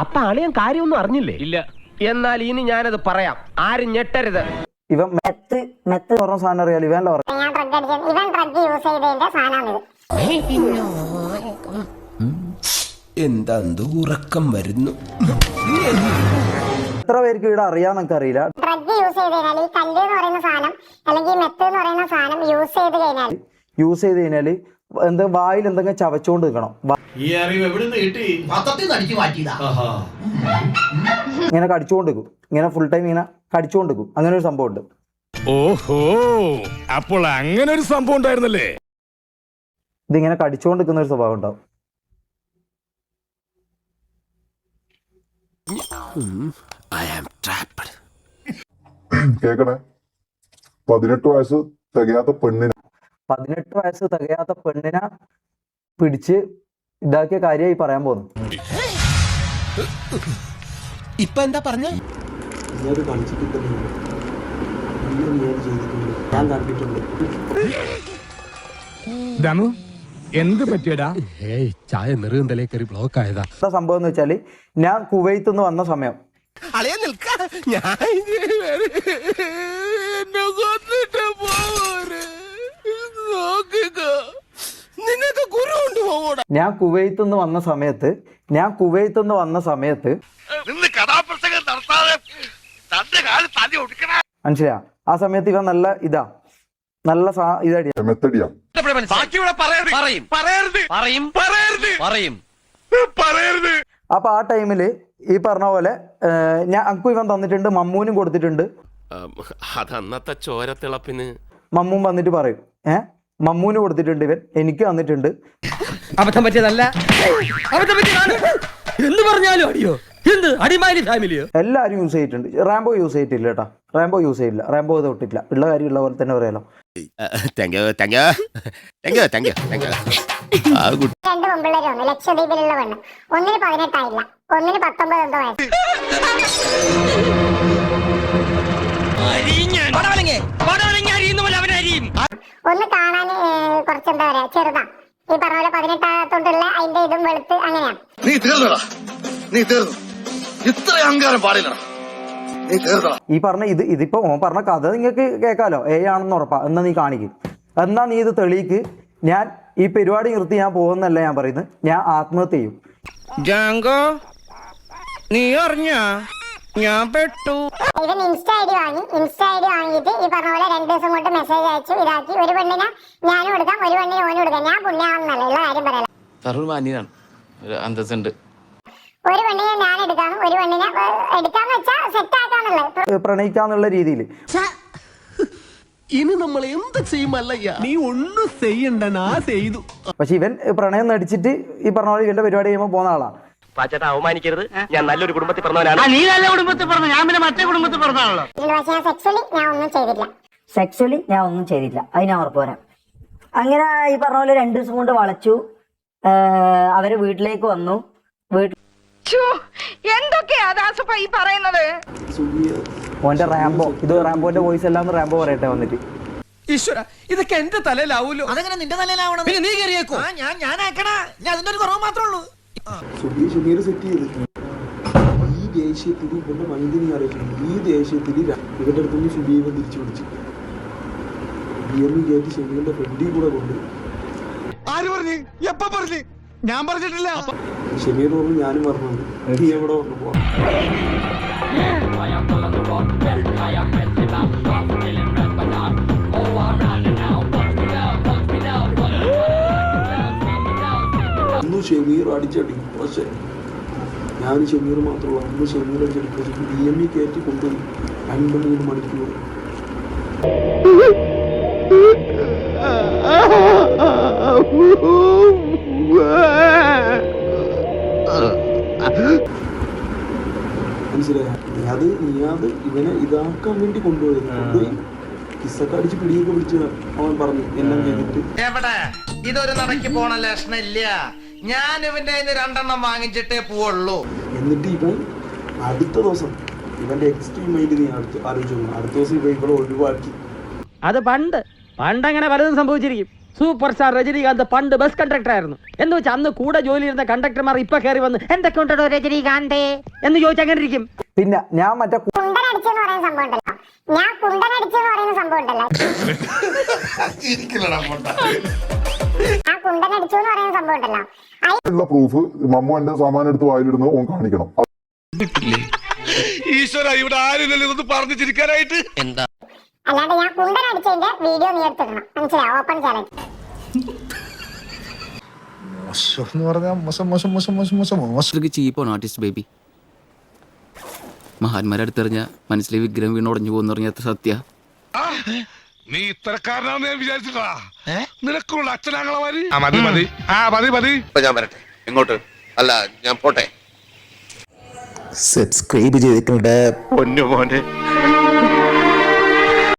അപ്പൊ അളിയൻ കാര്യമൊന്നും അറിഞ്ഞില്ലേ? ഇല്ല. എന്നാൽ ഇനി ഞാനത് പറയാം, ആരും ഞെട്ടരുത്. ഇവൻ മെത്ത് പറഞ്ഞ സാധനം അറിയാലോ, ഇവൻ എന്താ ഉറക്കം വരുന്നു. എത്ര പേർക്ക് ഇവിടെ അറിയാന്നൊക്കെ അറിയില്ല. ഡ്രഗ് യൂസ് ചെയ്ത് കഴിഞ്ഞാൽ ഈ കല്ല് എന്ന് പറയുന്ന സാധനം അല്ലെങ്കിൽ മെത്ത് എന്ന് പറയുന്ന സാധനം യൂസ് ചെയ്ത് കഴിഞ്ഞാല് എന്താ വായിൽ എന്തെങ്കിലും ചവച്ചോണ്ട് നിൽക്കണം. ഇങ്ങനെ കടിച്ചോണ്ട് നിൽക്കും, ഇങ്ങനെ ഫുൾ ടൈം ഇങ്ങനെ കടിച്ചോണ്ട് നിൽക്കും. അങ്ങനെ ഒരു സംഭവം ഉണ്ട്. ഓഹോ, അപ്പോൾ അങ്ങനെ ഒരു സംഭവം ഉണ്ടായിരുന്നല്ലേ. ഇതിങ്ങനെ കടിച്ചോണ്ട് നിൽക്കുന്ന ഒരു സ്വഭാവം ഉണ്ടാവും. കേക്കണേ, 18 വയസ്സ് തികയാത്ത പെണ്ണിനെ പിടിച്ച് ഇതാക്കിയ കാര്യമായി പറയാൻ പോകുന്നു. ഇപ്പൊ എന്താ പറഞ്ഞ? എന്ത് പറ്റിയടാ? ചായ നെറുകന്തലേ കയറി ബ്ലോക്ക് ആയതാ. എന്താ സംഭവം എന്ന് വെച്ചാല്, ഞാൻ കുവൈത്ത് നിന്ന് വന്ന സമയം ഞാൻ കുവൈത്ത് നിന്ന് വന്ന സമയത്ത് മനസ്സിലാ, ആ സമയത്ത് ഇവൻ നല്ല ഇതടിയാ. അപ്പൊ ആ ടൈമില് ഈ പറഞ്ഞ പോലെ അനക്കും ഇവൻ തന്നിട്ടുണ്ട്, മമ്മൂനും കൊടുത്തിട്ടുണ്ട്. അതന്നത്തെ ചോരത്തിളപ്പിന് മമ്മൂൻ വന്നിട്ട് പറയും, മമ്മൂന് കൊടുത്തിട്ടുണ്ട്, ഇവൻ എനിക്ക് തന്നിട്ടുണ്ട്. അബദ്ധം പറ്റിയതല്ല, എന്ത് പറഞ്ഞാലും അടിയോ, എന്ത് അടിമാലി ഫാമിലിയോ എല്ലാരും യൂസ് ചെയ്തിട്ടുണ്ട്. റാംബോ യൂസ് ചെയ്തിട്ടില്ല കേട്ടാ, റാംബോ യൂസ് ചെയ്തില്ല, റാംബോ തൊട്ടിട്ടില്ല. ഉള്ള കാര്യം ഉള്ള പോലെ തന്നെ പറയാലോ. രണ്ട് പെൺപിള്ളേരാണ് ലക്ഷദ്വീപിലുള്ള പെണ്ണ്. ഒന്നിന് 18 ആയില്ല, ഒന്നിന് 19 എന്തോ വയസ്സ്. ഒന്ന് കാണാൻ കുറച്ചെന്താ പറയാ ചെറുതാ. ഈ പറഞ്ഞ പോലെ 18 ആകത്തോണ്ടുള്ള അതിന്റെ ഇതും വെളുത്ത് അങ്ങനെയാണ്. ഈ പറഞ്ഞ ഇതിപ്പോ പറഞ്ഞ കഥ നിങ്ങൾക്ക് കേൾക്കാലോ. ആണെന്ന് ഉറപ്പാ. എന്നാ നീ കാണിക്കും, എന്നാ നീ ഇത് തെളിയിക്ക്. ഞാൻ ഈ പരിപാടി നിർത്തി ഞാൻ പോകുന്നല്ല ഞാൻ പറയുന്നത്, ഞാൻ ആത്മഹത്യ ചെയ്യും. നീ അറിഞ്ഞാ ഞാൻ പെട്ടു. ഇവൻ ഇൻസ്റ്റാ ഐഡി വാങ്ങിയിട്ട് ഈ പറഞ്ഞ പോലെ 2 ദിവസം കൊണ്ട് മെസ്സേജ് അയച്ചു ഇതാക്കി. ഒരു പെണ്ണിനെ ഞാനും എടുക്കാം, ഒരു പെണ്ണിനെ ഓനും എടുക്കാം. ഞാൻ പുണ്യാണെന്നല്ല ഉള്ള കാര്യം പറയാം. ഒരു പെണ്ണിനെ ഞാൻ എടുക്കാനും ഒരു പെണ്ണിനെ എടുക്കാന്ന് വെച്ചാൽ സെറ്റ് ആക്കാന്നുള്ളത്, പ്രണയിക്കാന്നുള്ള രീതിയിൽ. ഇനി നമ്മൾ എന്ത് ചെയ്യുമല്ലയ്യ? നീ ഒന്നും ചെയ്യണ്ട, ചെയ്തു. പക്ഷെ ഇവൻ പ്രണയം നടിച്ചിട്ട് ഈ പറഞ്ഞ പോലെ ഇവന്റെ പരിപാടി ചെയ്യുമ്പോൾ പോകുന്ന ആളാണ്. പാച്ചേട്ടാ, അവമാനിക്കരുത്. ഞാൻ നല്ലൊരു കുടുംബത്തിൽ പറഞ്ഞവനാണ്. നീ നല്ല കുടുംബത്തിൽ പറഞ്ഞു, ഞാൻ പിന്നെ മറ്റേ കുടുംബത്തിൽ പറഞ്ഞാണല്ലോ. സെക്സ്വലി ഞാൻ ഒന്നും ചെയ്തില്ല, അത് ഞാൻ ഉറപ്പ് പറയാം. അങ്ങനെ ഈ പറഞ്ഞ പോലെ 2 ദിവസം കൊണ്ട് വളച്ചു. അവര് വീട്ടിലേക്ക് വന്നു. ഓന്റെ റാംബോ, ഇത് റാംബോന്റെ വോയിസ് അല്ലാന്ന് റാംബോ പറയട്ടെ വന്നിട്ട്. ഈശ്വര, ഇതൊക്കെ എന്റെ തലയിലാവൂലോ. അതെങ്ങനെ നിന്റെ തലയിലാവണം? പിന്നെ നീ കയറിയേക്കോ? ഞാനാക്കണ, ഞാൻ അതിന്റെ ഒരു കുറവ് മാത്രമേ ഉള്ളൂ. സെറ്റ് ചെയ്ത് ഈ ദേഷ്യത്തിൽ ഇവന്റെ മൈൻഡിനെ അറിയിച്ചിട്ടുണ്ട്. ഈ ദേഷ്യത്തിൽ ഇവന്റെ അടുത്തുനിന്ന് ഷുബീബ തിരിച്ചു പിടിച്ചു കയറ്റി ഷെമീറിന്റെ ഫ്രണ്ടിൽ കൂടെ കൊണ്ട്. ആര് പറഞ്ഞു? എപ്പ പറഞ്ഞു? ഞാൻ പറഞ്ഞിട്ടില്ല. ഷെമീർ പറഞ്ഞു, ഞാനും പറഞ്ഞു നീ എവിടെ വന്നു പോവാ. അന്ന് ഷെമീർ അടിച്ചടി, പക്ഷെ ഞാൻ ഷെമീർ മാത്രമല്ല, അന്ന് ഷെമീർ അടിച്ചടി DME കയറ്റി കൊണ്ടുപോയി 2-3 മണിക്കൂർ. മനസ്സിലായി? നീ ഇവനെ ഇതാക്കാൻ വേണ്ടി കൊണ്ടുപോയി കിസ്സൊക്കെ അടിച്ച് പിടിയൊക്കെ പിടിച്ച് അവൻ പറഞ്ഞു എല്ലാം ചെയ്തിട്ട്. എവിടെ ഇതൊരു നടക്ക് പോണ ലക്ഷണില്ല. ഞാൻ ഇവന്റെ 2 വാങ്ങിച്ചിട്ടേ പോവുള്ളൂ. എന്നിട്ട് ഇവൻ അടുത്ത ദിവസം ഇവന്റെ എക്സ്ട്രീം മൈൻഡ് നീ ആലോചിച്ചു. അടുത്ത ദിവസം ഇവ ഇവിടെ ഒഴിവാക്കി. അത് പണ്ട് അങ്ങനെ പലതും സംഭവിച്ചിരിക്കും. സൂപ്പർ സ്റ്റാർ രജനീകാന്ത് പണ്ട് ബസ് കണ്ടക്ടർ ആയിരുന്നു എന്ന് വെച്ചാൽ അന്ന് കൂടെ ജോലി ചെയ്യുന്ന കണ്ടക്ടർമാർ ഇപ്പൊ കയറി വന്ന് എന്തൊക്കെ ഉണ്ടോ രജനീകാന്തേ എന്ന് ചോദിച്ചാൽ അങ്ങനെ ഇരിക്കും. പിന്നെ ഞാൻ മറ്റേ കുണ്ടനടിച്ചെന്ന് പറയുന്ന സംഭവം ഉണ്ടല്ലോ, ഞാൻ കുണ്ടനടിച്ചെന്ന് പറയുന്ന സംഭവം ഉണ്ടല്ലോ, ഞാൻ കുണ്ടനടിച്ചു എന്ന് പറയുന്ന സംഭവം ഉണ്ടല്ലോ, ഉള്ള പ്രൂഫ് മമ്മു എന്റെ സാമാനം എടുത്ത് വായിലിടുന്നത് ഓൻ കാണിക്കണം. ഈശ്വര ഇവിടെ ആരില്ലല്ലോ ഇതൊന്ന് പറഞ്ഞു ചിരിക്കാനായിട്ട്. അല്ലാണ്ട് ഞാൻ കുണ്ടനടിച്ചതിന്റെ വീഡിയോ നീ എടുത്തിടണം, മനസ്സിലായോ? Open challenge. ചീപ്പാണ് ആർട്ടിസ്റ്റ് ബേബി. മഹാന്മാരെ അടുത്തെറിഞ്ഞ മനസ്സിലെ വിഗ്രഹം വീണുടഞ്ഞു പോകുന്നറിഞ്ഞ സത്യ. നീ ഇത്തരക്കാരനാന്ന് ഞാൻ വിചാരിച്ചിട്ടാ. നിനക്കുള്ള അച്ഛനാങ്ങളമാര് മതി മതി മതി മതി. ഞാൻ വരട്ടെ. എങ്ങോട്ട്? അല്ല ഞാൻ പോട്ടെ. സബ്സ്ക്രൈബ് ചെയ്തിട്ടുണ്ട് പൊന്നു മോനെ.